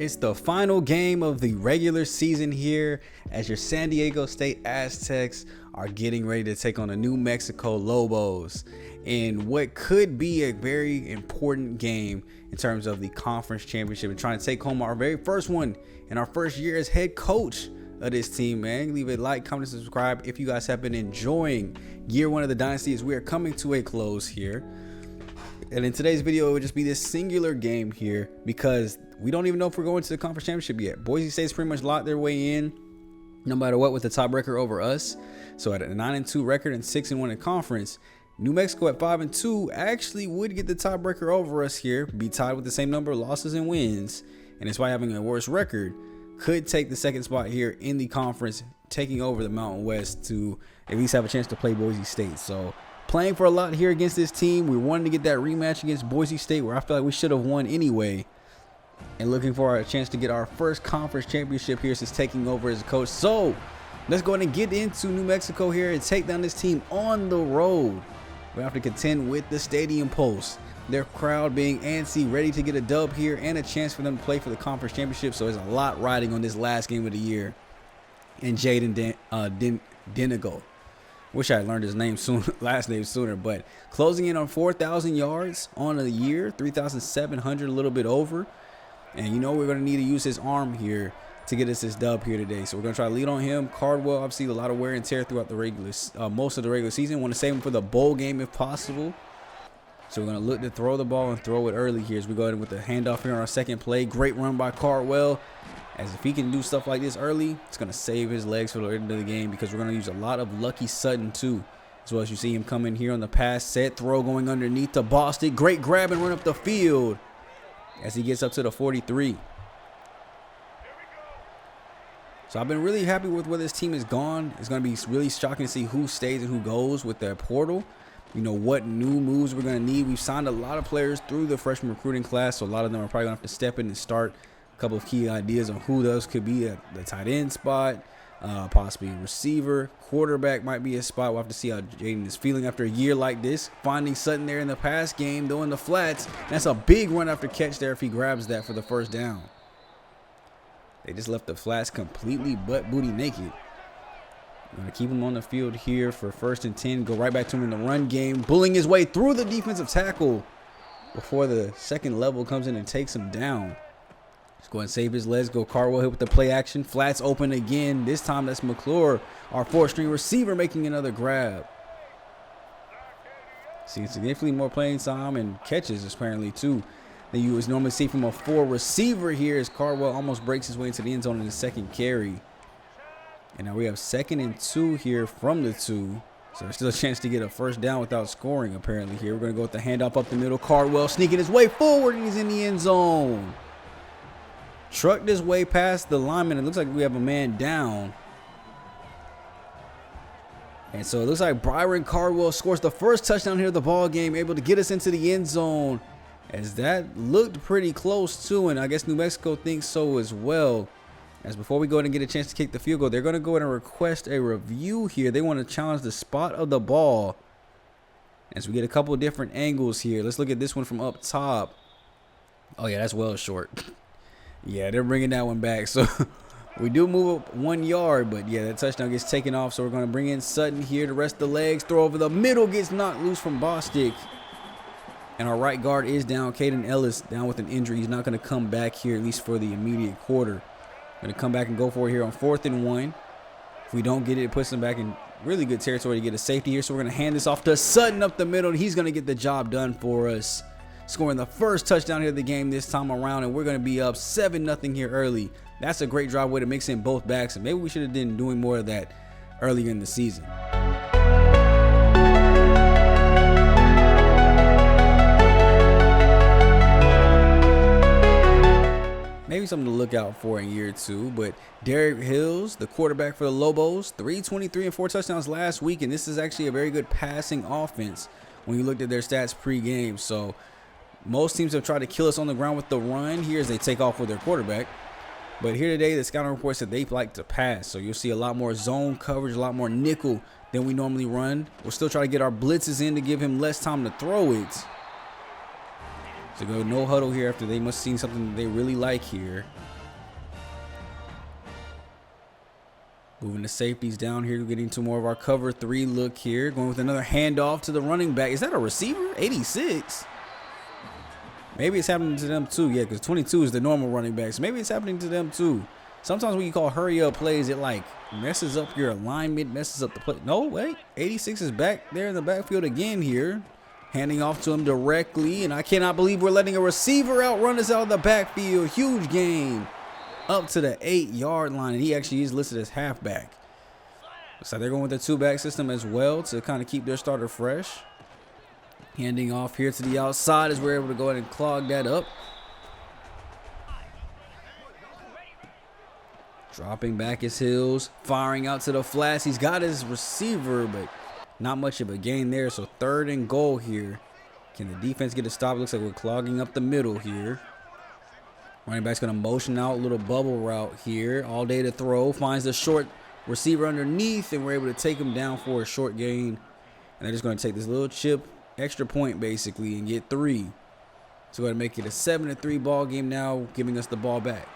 It's the final game of the regular season here as your San Diego State Aztecs are getting ready to take on the New Mexico Lobos in what could be a very important game in terms of the conference championship and trying to take home our very first one in our first year as head coach of this team, man. Leave a like, comment, subscribe if you guys have been enjoying year one of the Dynasty as we are coming to a close here. And in today's video, it would just be this singular game here because we don't even know if we're going to the conference championship yet. Boise State's pretty much locked their way in no matter what with the top record over us. So at a 9-2 record and 6-1 in conference, New Mexico at 5-2 actually would get the top record over us here, be tied with the same number of losses and wins, and despite having a worse record, could take the second spot here in the conference, taking over the Mountain West to at least have a chance to play Boise State. So playing for a lot here against this team. We wanted to get that rematch against Boise State where I feel like we should have won anyway. And looking for a chance to get our first conference championship here since taking over as a coach. So let's go ahead and get into New Mexico here and take down this team on the road. We have to contend with the Stadium Pulse. Their crowd being antsy, ready to get a dub here and a chance for them to play for the conference championship. So there's a lot riding on this last game of the year. And Jaden Denigo. Wish I had learned his name soon, last name sooner, but closing in on 4,000 yards on the year, 3,700, a little bit over. And you know we're going to need to use his arm here to get us this dub here today. So we're going to try to lead on him. Cardwell, obviously a lot of wear and tear throughout the most of the regular season. Want to save him for the bowl game if possible. So we're going to look to throw the ball and throw it early here as we go ahead with the handoff here on our second play. Great run by Cardwell. As if he can do stuff like this early, it's going to save his legs for the end of the game because we're going to use a lot of Lucky Sutton too. As well as you see him come in here on the pass set, throw going underneath to Bostic. Great grab and run up the field as he gets up to the 43. So I've been really happy with where this team has gone. It's going to be really shocking to see who stays and who goes with their portal. You know what new moves we're going to need. We've signed a lot of players through the freshman recruiting class, so a lot of them are probably going to have to step in and start. Couple of key ideas on who those could be at the tight end spot, possibly a receiver, quarterback might be a spot. We'll have to see how Jaden is feeling after a year like this. Finding Sutton there in the pass game, doing the flats. That's a big run after catch there if he grabs that for the first down. They just left the flats completely butt booty naked. I'm going to keep him on the field here for 1st and 10. Go right back to him in the run game, bullying his way through the defensive tackle before the second level comes in and takes him down. Let's go ahead and save his legs. Go Cardwell hit with the play action. Flats open again. This time that's McClure, our 4th-string receiver, making another grab. See significantly more playing time and catches apparently too than you would normally see from a 4 receiver here as Cardwell almost breaks his way into the end zone in the second carry. And now we have 2nd and 2 here from the 2. So there's still a chance to get a first down without scoring apparently here. We're going to go with the handoff up the middle. Cardwell sneaking his way forward and he's in the end zone. Trucked his way past the lineman. It looks like we have a man down. And so it looks like Byron Cardwell scores the first touchdown here of the ball game, able to get us into the end zone. As that looked pretty close too, and I guess New Mexico thinks so as well. As before we go ahead and get a chance to kick the field goal, they're going to go ahead and request a review here. They want to challenge the spot of the ball. As we get a couple different angles here. Let's look at this one from up top. Oh yeah, that's well short. Yeah, they're bringing that one back. So we do move up 1 yard, but yeah, that touchdown gets taken off. So we're going to bring in Sutton here to rest the legs. Throw over the middle, gets knocked loose from Bostic. And our right guard is down. Caden Ellis down with an injury. He's not going to come back here, at least for the immediate quarter. Going to come back and go for it here on 4th and 1. If we don't get it, it puts them back in really good territory to get a safety here. So we're going to hand this off to Sutton up the middle. He's going to get the job done for us, scoring the first touchdown here of the game this time around, and we're going to be up 7-0 here early. That's a great drive way to mix in both backs, and maybe we should have been doing more of that earlier in the season. Maybe something to look out for in year 2, but Derek Hills, the quarterback for the Lobos, 323 and 4 touchdowns last week, and this is actually a very good passing offense when you looked at their stats pre-game. So most teams have tried to kill us on the ground with the run here as they take off with their quarterback. But here today, the scouting report said they like to pass. So you'll see a lot more zone coverage, a lot more nickel than we normally run. We'll still try to get our blitzes in to give him less time to throw it. To go no huddle here after they must have seen something that they really like here. Moving the safeties down here, getting to more of our cover 3 look here. Going with another handoff to the running back. Is that a receiver? 86. Maybe it's happening to them too. Yeah, because 22 is the normal running back. So maybe it's happening to them too. Sometimes when you call hurry up plays, it like messes up your alignment, messes up the play. No, wait. 86 is back there in the backfield again here. Handing off to him directly. And I cannot believe we're letting a receiver outrun us out of the backfield. Huge gain. Up to the 8-yard line. And he actually is listed as halfback. So they're going with the 2-back system as well to kind of keep their starter fresh. Handing off here to the outside as we're able to go ahead and clog that up. Dropping back his heels. Firing out to the flats. He's got his receiver, but not much of a gain there. So 3rd and goal here. Can the defense get a stop? Looks like we're clogging up the middle here. Running back's going to motion out. A little bubble route here. All day to throw. Finds the short receiver underneath, and we're able to take him down for a short gain. And they're just going to take this little chip, extra point basically, and get 3. So we're going to make it a 7-3 ball game now, giving us the ball back.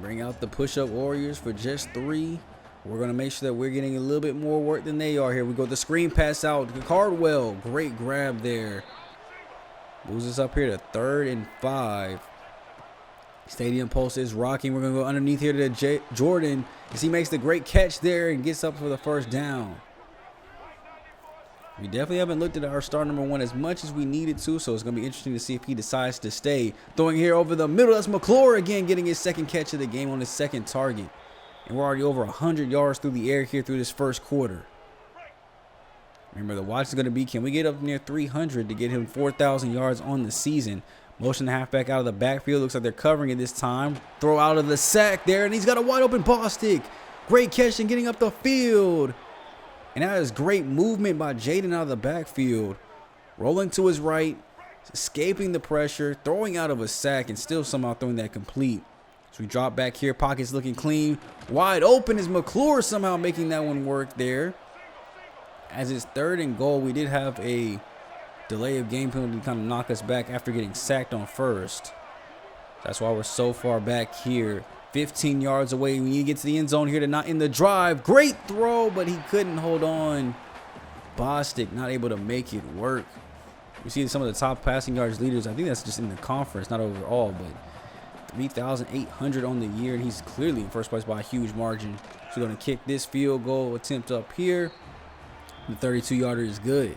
Bring out the push-up Warriors for just 3. We're going to make sure that we're getting a little bit more work than they are here. We go the screen pass out. Cardwell, great grab there. Moves us up here to 3rd and 5. Stadium Pulse is rocking. We're going to go underneath here to Jordan as he makes the great catch there and gets up for the 1st down. We definitely haven't looked at our star number 1 as much as we needed to, so it's going to be interesting to see if he decides to stay. Throwing here over the middle. That's McClure again getting his 2nd catch of the game on his 2nd target. And we're already over 100 yards through the air here through this 1st quarter. Remember, the watch is going to be, can we get up near 300 to get him 4,000 yards on the season? Motion the halfback out of the backfield. Looks like they're covering it this time. Throw out of the sack there, and he's got a wide open ball stick. Great catch and getting up the field. And that is great movement by Jaden out of the backfield. Rolling to his right, escaping the pressure, throwing out of a sack, and still somehow throwing that complete. So we drop back here. Pockets looking clean. Wide open is McClure somehow making that one work there. As it's 3rd and goal, we did have a delay of game penalty to kind of knock us back after getting sacked on 1st. That's why we're so far back here. 15 yards away. We need to get to the end zone here to not end the drive. Great throw, but he couldn't hold on. Bostic not able to make it work. We see some of the top passing yards leaders. I think that's just in the conference, not overall, but 3,800 on the year, and he's clearly in 1st place by a huge margin. So we're going to kick this field goal attempt up here. The 32-yarder is good.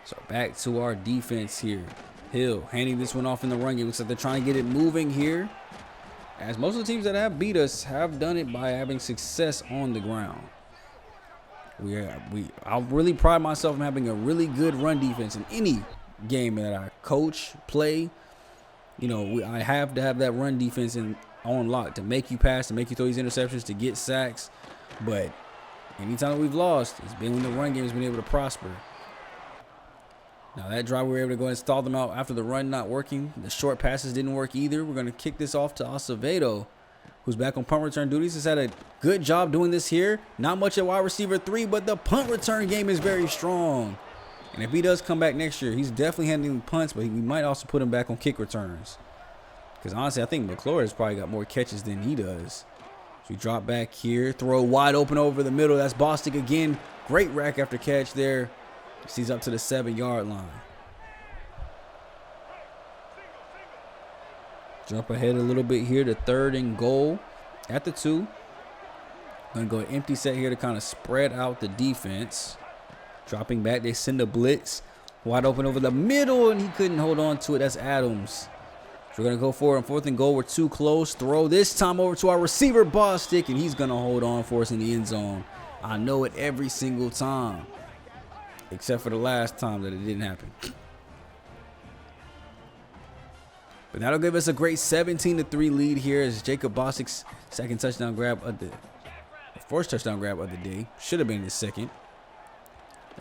So back to our defense here. Hill handing this one off in the run game. Looks like they're trying to get it moving here, as most of the teams that have beat us have done it by having success on the ground. I really pride myself in having a really good run defense in any game that I coach, play. You know, I have to have that run defense on lock to make you pass, to make you throw these interceptions, to get sacks. But anytime that we've lost, it's been when the run game has been able to prosper. Now that drive, we were able to go and stall them out after the run not working. The short passes didn't work either. We're going to kick this off to Acevedo, who's back on punt return duties. Has had a good job doing this here. Not much at wide receiver 3, but the punt return game is very strong. And if he does come back next year, he's definitely handling punts, but we might also put him back on kick returns. Because honestly, I think McClure has probably got more catches than he does. So we drop back here, throw wide open over the middle. That's Bostic again. Great rack after catch there. He's up to the 7-yard line. Jump ahead a little bit here to 3rd and goal at the 2. Going to go an empty set here to kind of spread out the defense. Dropping back, they send a blitz. Wide open over the middle, and he couldn't hold on to it. That's Adams. So we're going to go forward on 4th and goal. We're too close. Throw this time over to our receiver, Bostic, and he's going to hold on for us in the end zone. I know it every single time, except for the last time that it didn't happen. But that'll give us a great 17-3 lead here as Jacob Bostic's 2nd touchdown grab of the 1st touchdown grab of the day. Should have been his 2nd.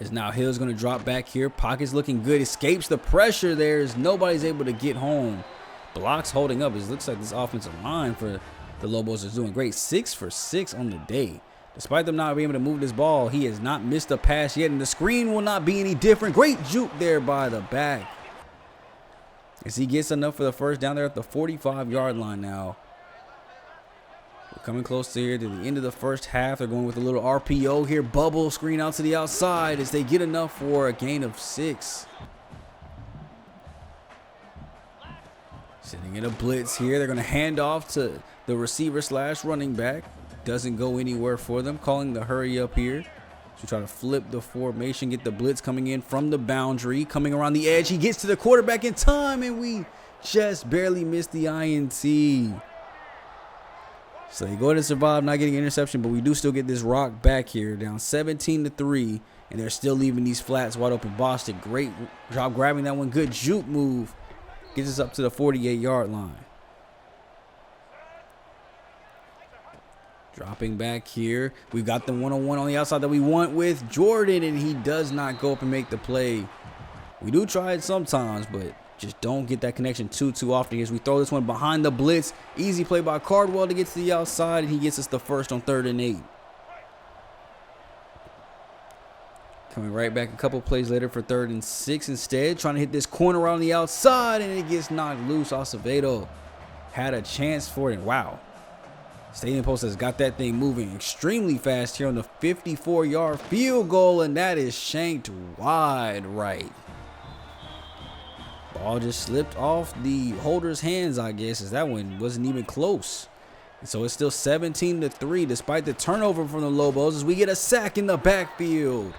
As now Hill's going to drop back here. Pocket's looking good. Escapes the pressure there as nobody's able to get home. Blocks holding up. It looks like this offensive line for The Lobos are doing great. 6 for 6 on the day. Despite them not being able to move this ball, he has not missed a pass yet, and the screen will not be any different. Great juke there by the back, as he gets enough for the first down there at the 45-yard line now. We're coming close to here to the end of the first half. They're going with a little RPO here. Bubble screen out to the outside as they get enough for a gain of 6. Sitting in a blitz here. They're going to hand off to the receiver / running back. Doesn't go anywhere for them. Calling the hurry up here. So try to flip the formation. Get the blitz coming in from the boundary. Coming around the edge. He gets to the quarterback in time. And we just barely missed the INT. So they go to survive, not getting an interception. But we do still get this rock back here. Down 17-3. And they're still leaving these flats wide open. Boston, great job grabbing that one. Good juke move. Gets us up to the 48-yard line. Dropping back here. We've got the one-on-one on the outside that we want with Jordan, and he does not go up and make the play. We do try it sometimes, but just don't get that connection too often as we throw this one behind the blitz. Easy play by Cardwell to get to the outside, and he gets us the first on 3rd and 8. Coming right back a couple plays later for 3rd and 6 instead. Trying to hit this corner on the outside, and it gets knocked loose. Acevedo had a chance for it. Wow. Stadium Post has got that thing moving extremely fast here on the 54-yard field goal, and that is shanked wide right. Ball just slipped off the holder's hands, I guess, as that one wasn't even close. And so it's still 17-3 despite the turnover from the Lobos as we get a sack in the backfield.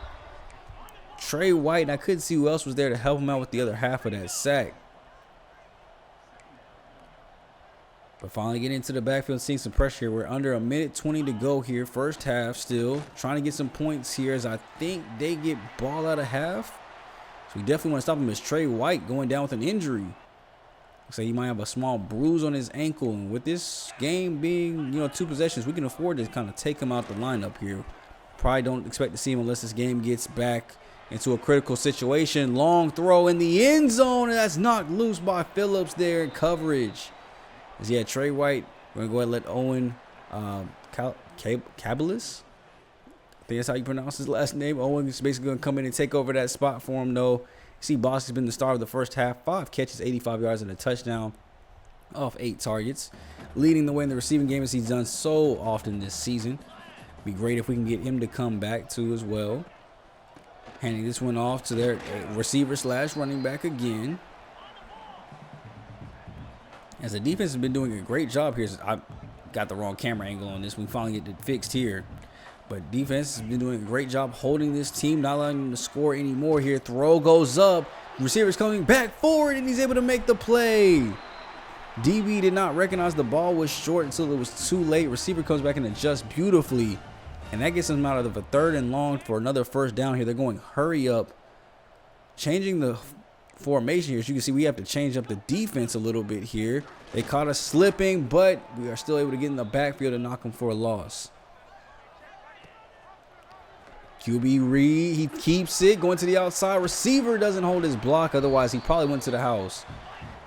Trey White, and I couldn't see who else was there to help him out with the other half of that sack. But finally getting into the backfield, seeing some pressure here. We're under 1:20 to go here. First half still. Trying to get some points here as I think they get ball out of half. So we definitely want to stop him as Trey White going down with an injury. Looks like he might have a small bruise on his ankle. And with this game being, 2 possessions, we can afford to kind of take him out the lineup here. Probably don't expect to see him unless this game gets back into a critical situation. Long throw in the end zone, and that's knocked loose by Phillips there in coverage. As he had Trey White, we're going to go ahead and let Owen Cabalis, I think that's how you pronounce his last name. Owen is basically going to come in and take over that spot for him, though. You see Boston's been the star of the first half. 5 catches, 85 yards, and a touchdown off 8 targets. Leading the way in the receiving game as he's done so often this season. Be great if we can get him to come back, too, as well. Handing this one off to their receiver / running back again. As the defense has been doing a great job here. I got the wrong camera angle on this. We finally get it fixed here. But defense has been doing a great job holding this team, not allowing them to score anymore here. Throw goes up. Receiver's coming back forward, and he's able to make the play. DB did not recognize the ball was short until it was too late. Receiver comes back and adjusts beautifully. And that gets them out of a 3rd and long for another first down here. They're going hurry up. Changing the formation here. As you can see, we have to change up the defense a little bit here. They caught us slipping, but we are still able to get in the backfield and knock them for a loss. QB Reed, he keeps it, going to the outside. Receiver doesn't hold his block, otherwise he probably went to the house.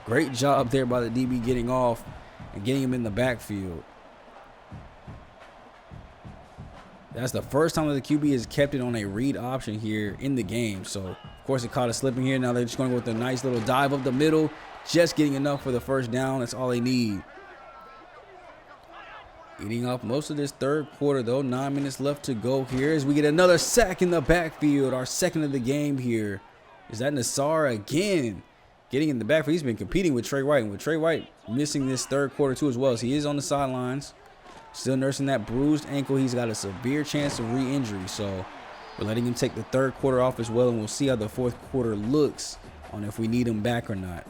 Great job there by the DB getting off and getting him in the backfield. That's the first time that the QB has kept it on a read option here in the game. So, of course, it caught us slipping here. Now they're just going to go with a nice little dive up the middle. Just getting enough for the first down. That's all they need. Eating up most of this third quarter, though. 9 minutes left to go here as we get another sack in the backfield. Our second of the game here. Is that Nassar again? Getting in the backfield. He's been competing with Trey White. And with Trey White missing this third quarter, too, as well. As he is on the sidelines. Still nursing that bruised ankle. He's got a severe chance of re-injury. So we're letting him take the third quarter off as well. And we'll see how the fourth quarter looks on if we need him back or not.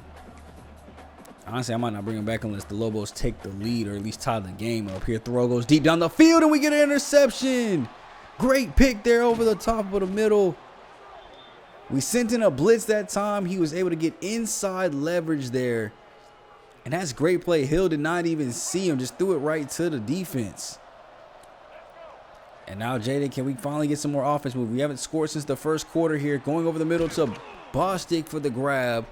Honestly, I might not bring him back unless the Lobos take the lead or at least tie the game up. Here, throw goes deep down the field, and we get an interception. Great pick there over the top of the middle. We sent in a blitz that time. He was able to get inside leverage there. And that's great play. Hill did not even see him. Just threw it right to the defense. And now, Jaden, can we finally get some more offense move? We haven't scored since the first quarter here. Going over the middle to Bostic for the grab.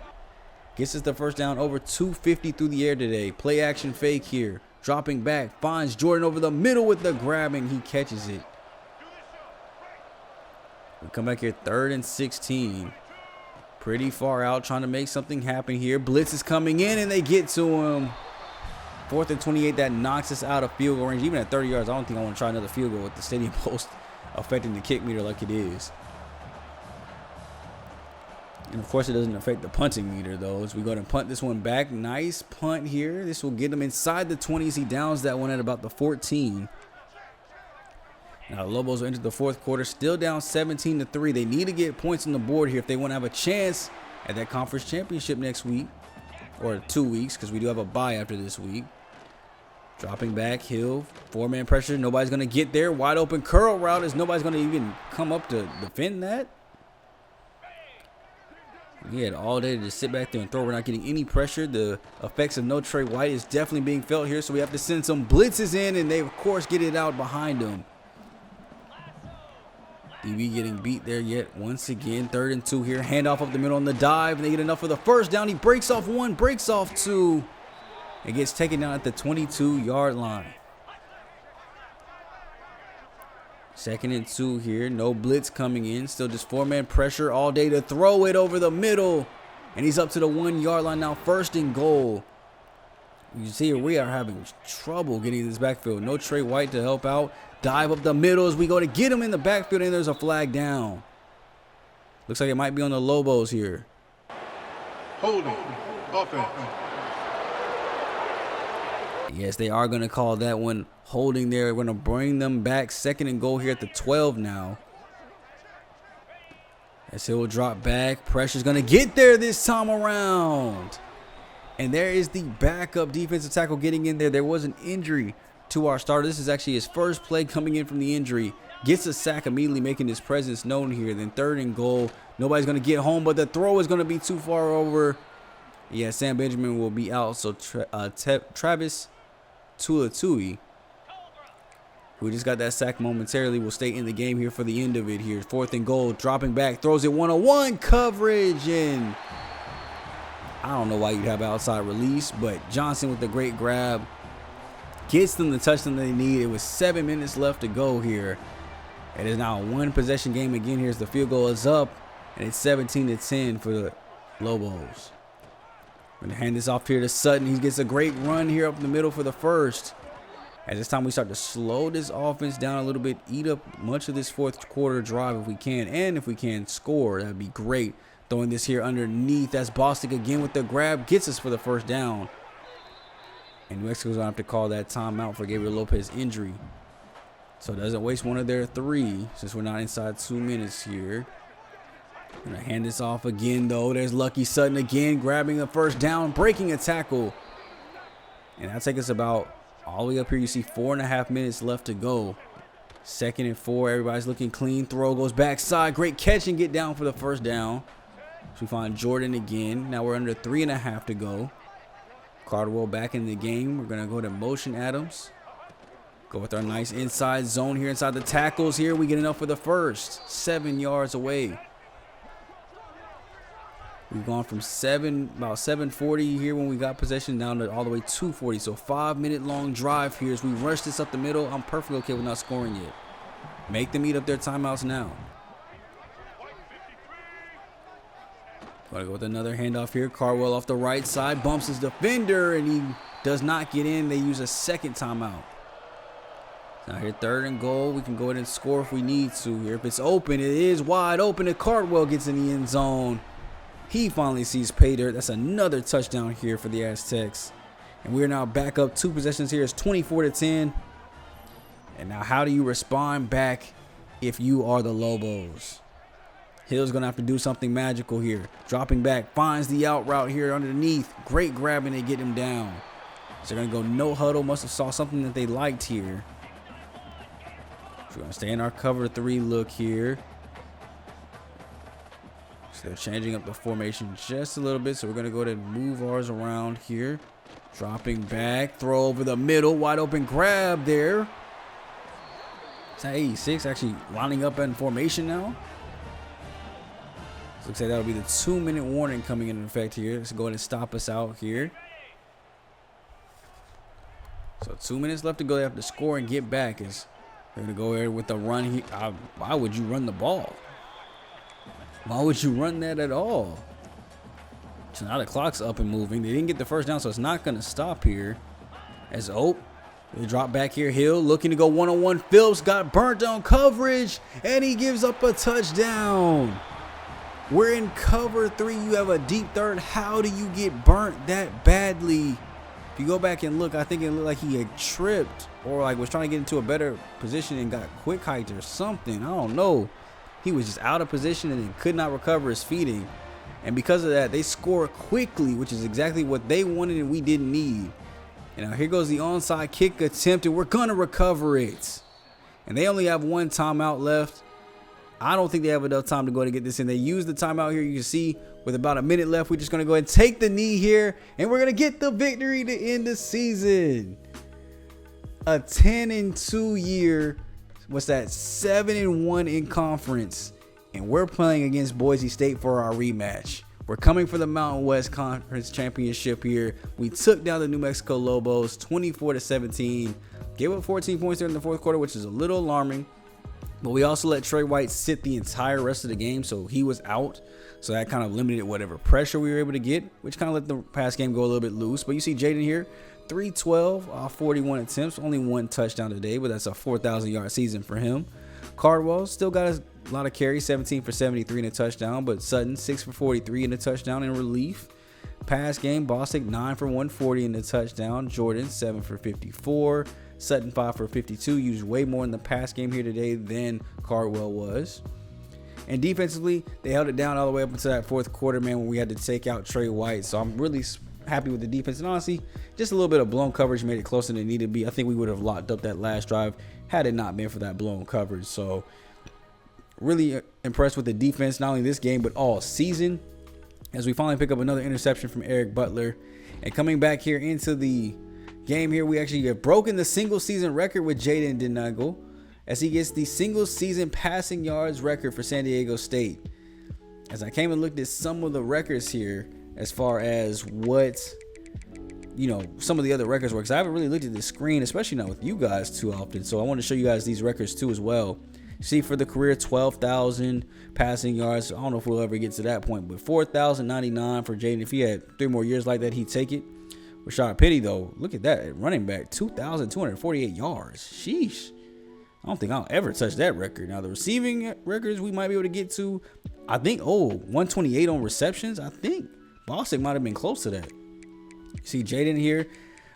Gets us the first down, over 250 through the air today. Play action fake here. dropping back, finds Jordan over the middle with the grab, and he catches it. We come back here, 3rd and 16. Pretty far out, trying to make something happen here. Blitz is coming in, and they get to him. 4th and 28, that knocks us out of field goal range. Even at 30 yards, I don't think I want to try another field goal with the stadium post affecting the kick meter like it is. And of course, it doesn't affect the punting meter, though, as we go ahead and punt this one back. Nice punt here. This will get him inside the 20s. He downs that one at about the 14. Now, the Lobos will enter the 4th quarter, still down 17-3. They need to get points on the board here if they want to have a chance at that conference championship next week, or 2 weeks, because we do have a bye after this week. Dropping back, Hill, 4-man pressure. Nobody's going to get there. Wide open curl route as nobody's going to even come up to defend that. He had all day to just sit back there and throw. We're not getting any pressure. The effects of no Trey White is definitely being felt here, so we have to send some blitzes in, and they, of course, get it out behind him. DB getting beat there yet once again. 3rd and 2 here. Handoff up the middle on the dive, and they get enough for the first down. He breaks off 1, breaks off 2. It gets taken down at the 22-yard line. 2nd and 2 here. No blitz coming in. Still just 4-man pressure all day to throw it over the middle. And he's up to the 1-yard line now. 1st and goal. You can see here we are having trouble getting this backfield. No Trey White to help out. Dive up the middle as we go to get him in the backfield, and there's a flag down. Looks like it might be on the Lobos here. Holding. Offense. Yes, they are going to call that one holding there. We're going to bring them back. 2nd and goal here at the 12 now. As he'll drop back. Pressure's going to get there this time around. And there is the backup defensive tackle getting in there. There was an injury to our starter. This is actually his first play coming in from the injury. Gets a sack immediately, making his presence known here. Then 3rd and goal. Nobody's going to get home, but the throw is going to be too far over. Yeah, Sam Benjamin will be out. So Travis Tuatui, who just got that sack momentarily, will stay in the game here for the end of it here. 4th and goal, dropping back, throws it 1-on-1 coverage, and I don't know why you'd have outside release, but Johnson with the great grab gets them the touchdown they need. It was 7 minutes left to go here. It is now a 1-possession game again here as the field goal is up, and it's 17-10 for the Lobos. Going to hand this off here to Sutton. He gets a great run here up the middle for the first. At this time, we start to slow this offense down a little bit, eat up much of this 4th quarter drive if we can, and if we can score, that would be great. Throwing this here underneath. That's Bostic again with the grab. Gets us for the first down. And New Mexico's going to have to call that timeout for Gabriel Lopez injury. So it doesn't waste one of their 3 since we're not inside 2 minutes here. Gonna hand this off again, though. There's Lucky Sutton again, grabbing the first down, breaking a tackle. And that'll take us about all the way up here. You see 4.5 minutes left to go. 2nd and 4. Everybody's looking clean. Throw goes backside. Great catch and get down for the first down. So we find Jordan again. Now we're under 3.5 to go. Cardwell back in the game. We're gonna go to motion Adams. Go with our nice inside zone here inside the tackles here. We get enough for the first. 7 yards away. We've gone from about 7:40 here when we got possession down to all the way 2:40. So 5-minute long drive here as we rush this up the middle. I'm perfectly okay with not scoring yet. Make them eat up their timeouts now. Gotta go with another handoff here. Cardwell off the right side, bumps his defender, and he does not get in. They use a 2nd timeout. Now here, 3rd and goal. We can go ahead and score if we need to here. If it's open, it is wide open, and Cardwell gets in the end zone. He finally sees pay dirt. That's another touchdown here for the Aztecs. And we're now back up 2 possessions here. It's 24-10. And now how do you respond back if you are the Lobos? Hill's going to have to do something magical here. Dropping back, finds the out route here underneath. Great grabbing to get him down. So they're going to go no huddle. Must have saw something that they liked here. So we're going to stay in our cover 3 look here. So they're changing up the formation just a little bit. So we're going to go ahead and move ours around here. Dropping back, throw over the middle. Wide open grab there. Is that 86 actually lining up in formation now? Looks like that'll be the 2-minute warning coming into effect here. Let's go ahead and stop us out here. So 2 minutes left to go. They have to score and get back. They're going to go there with the run. Why would you run the ball? Why would you run that at all? So now the clock's up and moving. They didn't get the first down, so it's not going to stop here. As they drop back here. Hill looking to go one-on-one. Phillips got burnt on coverage, and he gives up a touchdown. We're in cover 3. You have a deep third. How do you get burnt that badly? If you go back and look, I think it looked like he had tripped or like was trying to get into a better position and got quick hiked or something. I don't know. He was just out of position and then could not recover his feeding. And because of that, they score quickly, which is exactly what they wanted and we didn't need. And now here goes the onside kick attempt, and we're going to recover it. And they only have one timeout left. I don't think they have enough time to go to get this in. They use the timeout here. You can see with about a minute left, we're just going to go ahead and take the knee here, and we're going to get the victory to end the season. A 10-2 year. What's that? 7-1 in conference. And we're playing against Boise State for our rematch. We're coming for the Mountain West Conference Championship here. We took down the New Mexico Lobos 24-17. Gave up 14 points there in the fourth quarter, which is a little alarming. But we also let Trey White sit the entire rest of the game, so he was out. So that kind of limited whatever pressure we were able to get, which kind of let the pass game go a little bit loose. But you see Jaden here, 312 off 41 attempts, only one touchdown today, but that's a 4,000-yard season for him. Cardwell still got a lot of carries, 17 for 73 and a touchdown, but Sutton 6 for 43 and a touchdown in relief. Pass game, Bostic 9 for 140 and a touchdown. Jordan 7 for 54. Sutton 5 for 52. Used way more in the pass game here today than Cardwell was. And defensively, they held it down all the way up until that fourth quarter, man, when we had to take out Trey White. So I'm really happy with the defense. And honestly, just a little bit of blown coverage made it closer than it needed to be. I think we would have locked up that last drive had it not been for that blown coverage. So really impressed with the defense, not only this game, but all season, as we finally pick up another interception from Eric Butler. And coming back here into the game here, we actually have broken the single season record with Jaden Denagle, as he gets the single season passing yards record for San Diego State. As I came and looked at some of the records here, as far as what, some of the other records were, because I haven't really looked at the screen, especially not with you guys too often. So I want to show you guys these records too as well. See, for the career, 12,000 passing yards. I don't know if we'll ever get to that point, but 4,099 for Jaden. If he had 3 more years like that, he'd take it. Rashad Penny, though, look at that. At running back, 2,248 yards. Sheesh. I don't think I'll ever touch that record. Now, the receiving records we might be able to get to, I think, 128 on receptions. I think Bostic might have been close to that. You see Jaden here,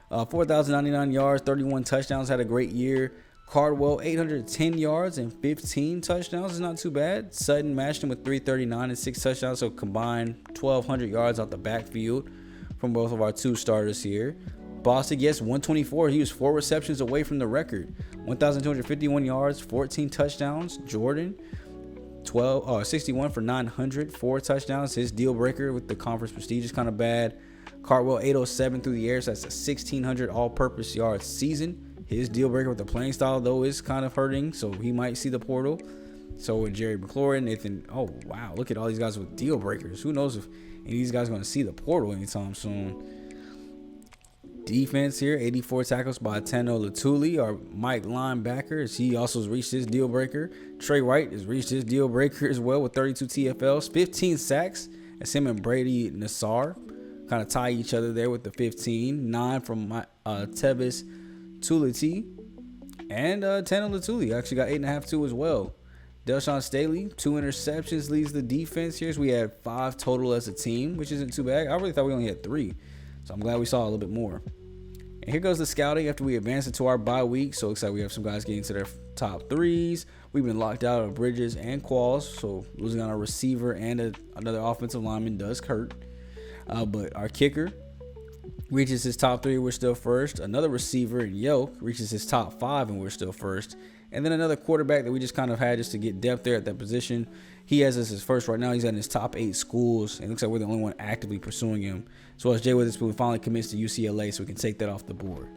4,099 yards, 31 touchdowns, had a great year. Cardwell, 810 yards and 15 touchdowns is not too bad. Sutton matched him with 339 and 6 touchdowns, so combined 1,200 yards out the backfield from both of our 2 starters here. Bostic, yes, 124. He was 4 receptions away from the record. 1,251 yards, 14 touchdowns. Jordan, 61 for 900, 4 touchdowns. His deal breaker with the conference prestige is kind of bad. Cardwell, 807 through the air, so that's a 1,600 all-purpose yards season. His deal breaker with the playing style, though, is kind of hurting, so he might see the portal. So with Jerry McLaurin, Nathan, oh, wow, look at all these guys with deal breakers. Who knows if any of these guys are going to see the portal anytime soon. Defense here, 84 tackles by Tano Latuli, our Mike linebacker, as he also has reached his deal breaker. Trey White has reached his deal breaker as well with 32 TFLs, 15 sacks, as him and Brady Nassar kind of tie each other there with the 15. 9 from Tevis Tuliti, and Tano Latuli actually got 8.5 too as well. Delshawn Staley, 2 interceptions, leads the defense here. So we had 5 total as a team, which isn't too bad. I really thought we only had 3, so I'm glad we saw a little bit more. And here goes the scouting after we advance into our bye week. So excited we have some guys getting to their top 3s. We've been locked out of Bridges and Qualls, so losing on a receiver and another offensive lineman does hurt. But our kicker reaches his top 3, we're still first. Another receiver in Yoke reaches his top 5, and we're still first. And then another quarterback that we just kind of had just to get depth there at that position. He has us his first right now. He's in his top 8 schools, and it looks like we're the only one actively pursuing him. So as Jay Witherspoon finally commits to UCLA, so we can take that off the board.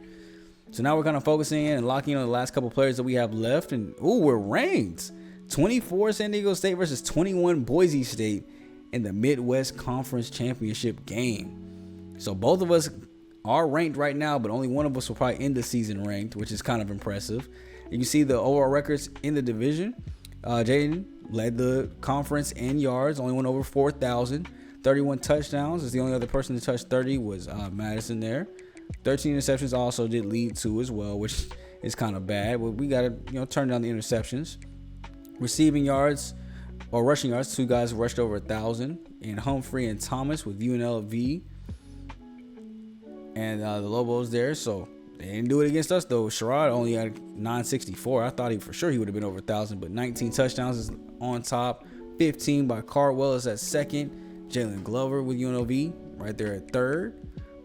So now we're kind of focusing in and locking in on the last couple players that we have left. And, we're ranked. 24 San Diego State versus 21 Boise State in the Midwest Conference Championship game. So both of us are ranked right now, but only one of us will probably end the season ranked, which is kind of impressive. You can see the overall records in the division. Jaden led the conference in yards, only went over 4,000. 31 touchdowns. Is the only other person to touch 30 was Madison there. 13 interceptions also did lead to as well, which is kind of bad. But we got to turn down the interceptions. Receiving yards or rushing yards, 2 guys rushed over 1,000, and Humphrey and Thomas with UNLV and the Lobos there. So they didn't do it against us though. Sherrod only had 964. I thought for sure he would have been over 1,000, but 19 touchdowns is on top. 15 by Cardwell is at second. Jalen Glover with UNLV right there at third.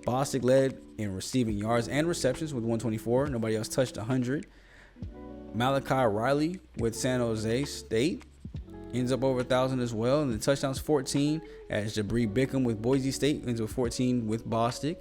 Bostic led in receiving yards and receptions with 124. Nobody else touched 100. Malachi Riley with San Jose State ends up over 1,000 as well. And the touchdowns 14 as Jabri Bickham with Boise State ends with 14 with Bostic.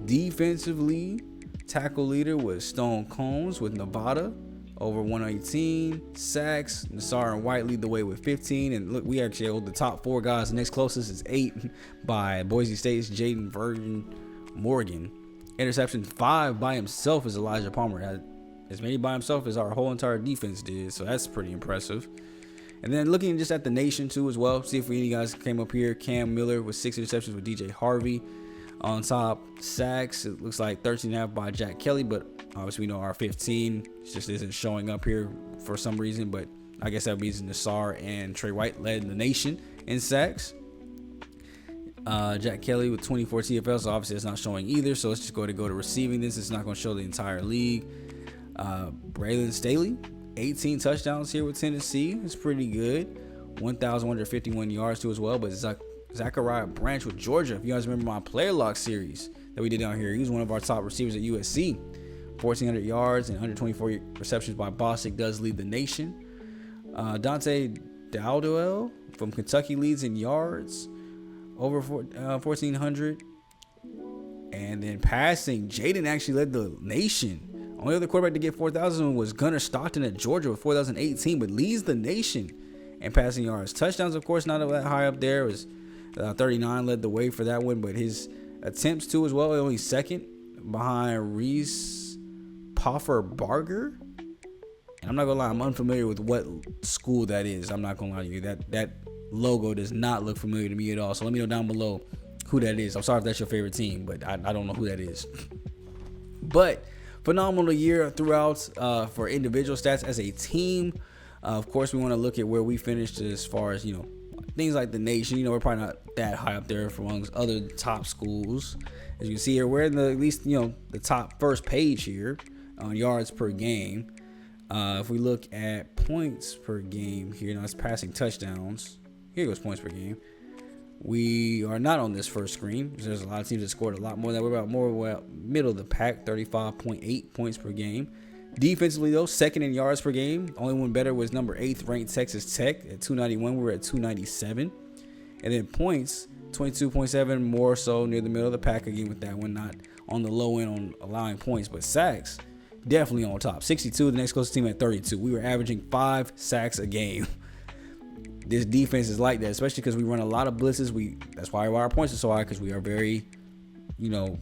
Defensively, tackle leader was Stone Combs with Nevada over 118. Sacks, Nassar and White lead the way with 15. And look, we actually hold the top 4 guys. The next closest is 8 by Boise State's Jaden Virgin Morgan. Interception 5 by himself is Elijah Palmer. Had as many by himself as our whole entire defense did. So that's pretty impressive. And then looking just at the nation too as well. See if any guys came up here. Cam Miller with 6 interceptions with DJ Harvey. On top, sacks, it looks like 13.5 by Jack Kelly, but obviously we know our 15 just isn't showing up here for some reason, but I guess that means Nassar and Trey White led the nation in sacks. Jack Kelly with 24 TFL, so obviously it's not showing either, so let's just go to receiving this. It's not going to show the entire league. Braylon Staley, 18 touchdowns here with Tennessee. It's pretty good. 1,151 yards too as well, but Zachariah Branch with Georgia. If you guys remember my player lock series that we did down here, he was one of our top receivers at USC. 1,400 yards and 124 receptions by Bostic does lead the nation. Dante Dowdell from Kentucky leads in yards over 1,400. And then passing, Jaden actually led the nation. Only other quarterback to get 4,000 was Gunnar Stockton at Georgia with 4,018, but leads the nation in passing yards. Touchdowns, of course, not that high up there. It was 39 led the way for that one, but his attempts too as well, only second behind Reese Poffer Barger. And I'm not gonna lie, I'm unfamiliar with what school that is. I'm not gonna lie to you, that logo does not look familiar to me at all. So let me know down below who that is. I'm sorry if that's your favorite team, but I don't know who that is. But phenomenal year throughout for individual stats as a team. Of course, we want to look at where we finished as far as things like the nation. We're probably not that high up there amongst other top schools. As you can see here, we're in at least the top first page here on yards per game. If we look at points per game here, now it's passing touchdowns. Here goes points per game. We are not on this first screen. There's a lot of teams that scored a lot more than that. We're about more middle of the pack, 35.8 points per game. Defensively, though, second in yards per game. Only one better was number 8th ranked Texas Tech at 291. We were at 297. And then points, 22.7, more so near the middle of the pack again with that one. Not on the low end on allowing points, but sacks, definitely on top. 62, the next closest team at 32. We were averaging 5 sacks a game. This defense is like that, especially because we run a lot of blitzes. That's why our points are so high, because we are very, I don't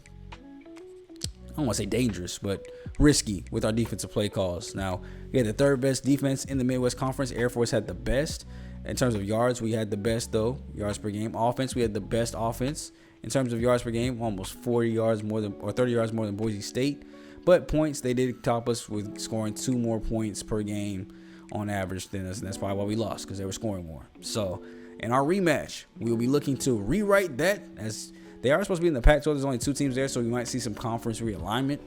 want to say dangerous, but risky with our defensive play calls. Now, we had the 3rd best defense in the Midwest Conference. Air Force had the best. In terms of yards, we had the best, though, yards per game. Offense, we had the best offense. In terms of yards per game, almost 40 yards more than, or 30 yards more than Boise State. But points, they did top us with scoring 2 more points per game on average than us, and that's probably why we lost, because they were scoring more. So, in our rematch, we will be looking to rewrite that, as they are supposed to be in the Pac-12. There's only 2 teams there, so we might see some conference realignment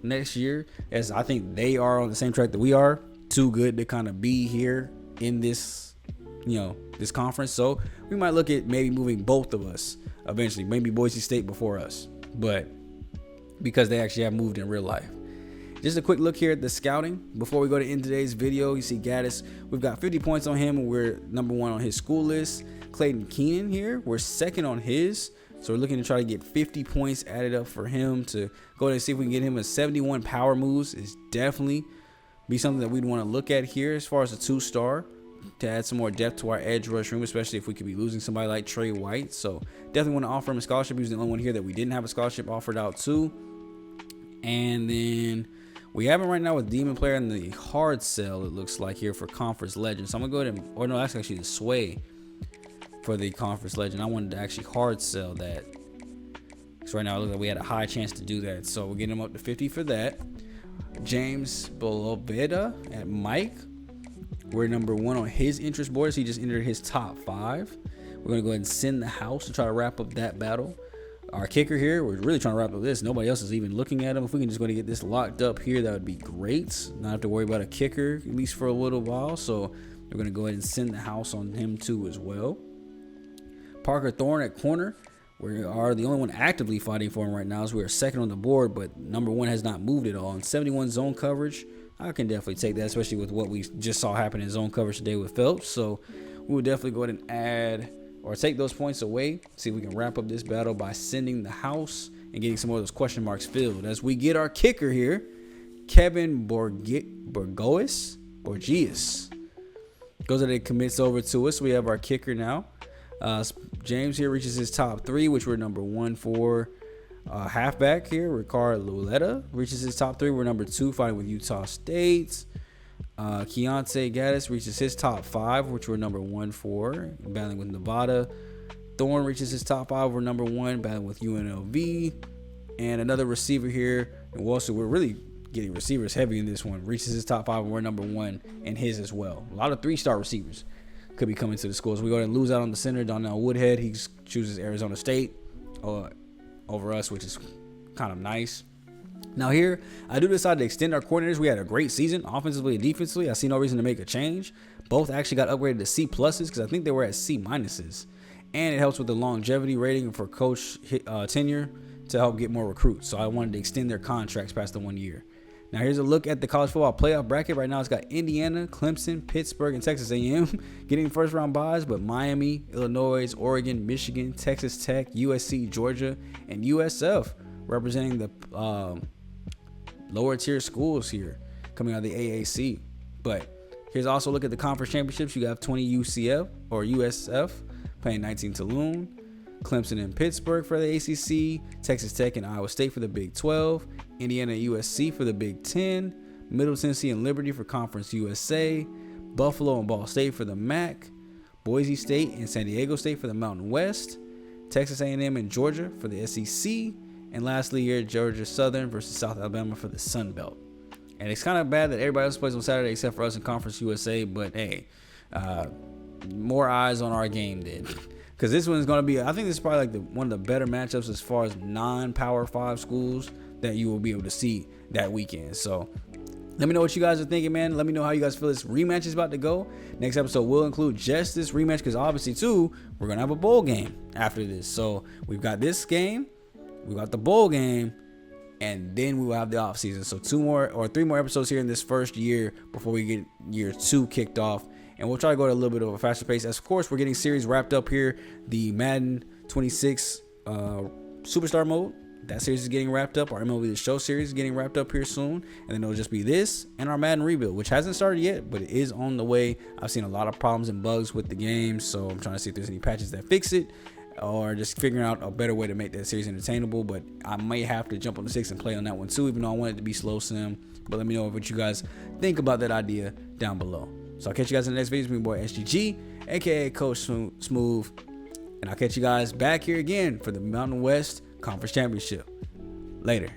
next year, as I think they are on the same track that we are. Too good to kind of be here in this, this conference. So we might look at maybe moving both of us eventually, maybe Boise State before us, but because they actually have moved in real life. Just a quick look here at the scouting before we go to end today's video. You see Gaddis, we've got 50 points on him, and we're number 1 on his school list. Clayton Keenan here, we're 2nd on his. So we're looking to try to get 50 points added up for him to go ahead and see if we can get him a 71 power moves. Is definitely be something that we'd want to look at here as far as a 2-star. to add some more depth to our edge rush room, especially if we could be losing somebody like Trey White. So definitely want to offer him a scholarship. He was the only one here that we didn't have a scholarship offered out to. And then we have him right now with Demon Player in the hard sell, it looks like, here for Conference Legend. So I'm going to go ahead and, or no, that's actually the sway for the Conference Legend. I wanted to actually hard sell that. So right now it looks like we had a high chance to do that. So we're getting him up to 50 for that. James Boloveda at Mike. We're number 1 on his interest board. So he just entered his top 5. We're going to go ahead and send the house to try to wrap up that battle. Our kicker here, we're really trying to wrap up this. Nobody else is even looking at him. If we can just go to get this locked up here, that would be great. Not have to worry about a kicker, at least for a little while. So we're going to go ahead and send the house on him too as well. Parker Thorne at corner. We are the only one actively fighting for him right now, as we are second on the board, but number 1 has not moved at all. In 71 zone coverage, I can definitely take that, especially with what we just saw happen in zone coverage today with Phelps. So we will definitely go ahead and add or take those points away. See if we can wrap up this battle by sending the house and getting some more of those question marks filled. As we get our kicker here, Kevin Borgias goes ahead and commits over to us. We have our kicker now. James here reaches his top 3, which we're number 1 for. Halfback here, Ricard Luletta reaches his top 3. We're number 2, fighting with Utah State. Keontae Gaddis reaches his top 5, which we're number 1 for, battling with Nevada. Thorne reaches his top 5. We're number 1, battling with UNLV. And another receiver here, and we're really getting receivers heavy in this one, reaches his top 5, and we're number 1 in his as well. A lot of 3-star receivers could be coming to the schools. We go ahead and lose out on the center, Donnell Woodhead. He chooses Arizona State over us, which is kind of nice. Now here, I do decide to extend our coordinators. We had a great season, offensively and defensively. I see no reason to make a change. Both actually got upgraded to C pluses because I think they were at C minuses. And it helps with the longevity rating for coach tenure to help get more recruits. So I wanted to extend their contracts past the 1 year. Now here's a look at the college football playoff bracket. Right now it's got Indiana, Clemson, Pittsburgh, and Texas A&M getting first round buys, but Miami, Illinois, Oregon, Michigan, Texas Tech, USC, Georgia, and USF representing the lower tier schools here coming out of the AAC. But here's also a look at the conference championships. You have 20 UCF or USF playing 19 Tulane, Clemson and Pittsburgh for the ACC, Texas Tech and Iowa State for the Big 12, Indiana and USC for the Big 10, Middle Tennessee and Liberty for Conference USA, Buffalo and Ball State for the MAC, Boise State and San Diego State for the Mountain West, Texas A&M and Georgia for the SEC, and lastly here, Georgia Southern versus South Alabama for the Sun Belt. And it's kind of bad that everybody else plays on Saturday except for us in Conference USA, but hey, more eyes on our game then. Because this one is going to be, I think this is probably like one of the better matchups as far as non-Power 5 schools that you will be able to see that weekend. So let me know what you guys are thinking, man. Let me know how you guys feel this rematch is about to go. Next episode will include just this rematch because obviously, too, we're going to have a bowl game after this. So we've got this game, we got the bowl game, and then we will have the off season. So 3 more episodes here in this first year before we get year 2 kicked off. And we'll try to go at a little bit of a faster pace. As of course, we're getting series wrapped up here. The Madden 26 Superstar mode, that series is getting wrapped up. Our MLB The Show series is getting wrapped up here soon. And then it'll just be this and our Madden rebuild, which hasn't started yet, but it is on the way. I've seen a lot of problems and bugs with the game, so I'm trying to see if there's any patches that fix it, or just figuring out a better way to make that series entertainable. But I may have to jump on the 6 and play on that one too, even though I want it to be slow sim. But let me know what you guys think about that idea down below. So I'll catch you guys in the next video. It's my boy SGG, aka Coach Smooth, and I'll catch you guys back here again for the Mountain West Conference Championship. Later.